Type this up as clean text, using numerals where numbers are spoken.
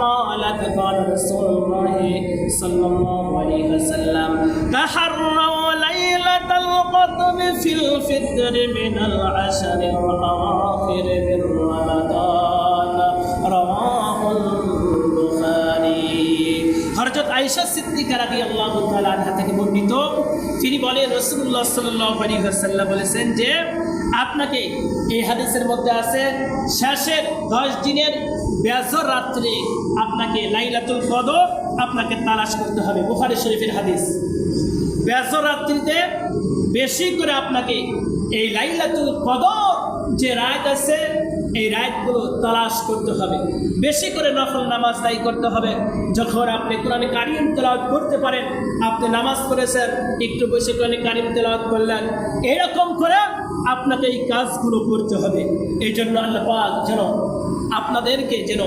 قالت قال رسول الله صلى الله عليه وسلم تحروا ليلة القدر في الفطر من العشر الأواخر من رمضان رواه البخاري হযরত আয়েশা সিদ্দিকা রাদিয়াল্লাহু তাআলা আনহা থেকে বর্ণিত তিনি বলেন রাসূলুল্লাহ সাল্লাল্লাহু আলাইহি ওয়াসাল্লাম বলেছেন যে আপনাকে এই হাদিসের মধ্যে আছে শেষের 10 দিনের বেজর রাত্রে আপনাকে লাইলাতুল কদর আপনাকে তালাশ করতে হবে। বুখারী শরীফের হাদিস। বেজর রাত্রিতে বেশি করে আপনাকে এই লাইলাতুল কদর যে রাত আছে এই রাতগুলো তালাশ করতে হবে, বেশি করে নফল নামাজ আদায় করতে হবে। যখন আপনি কোরআনে কারিম তেলাওয়াত করতে পারেন, আপনি নামাজ পড়েছেন, একটু বসে কোরআনে কারিম তেলাওয়াত করলেন, এরকম করে আপনাকে এই কাজগুলো করতে হবে। এই জন্য আল্লাহ পাক যেন আপনাদেরকে যেন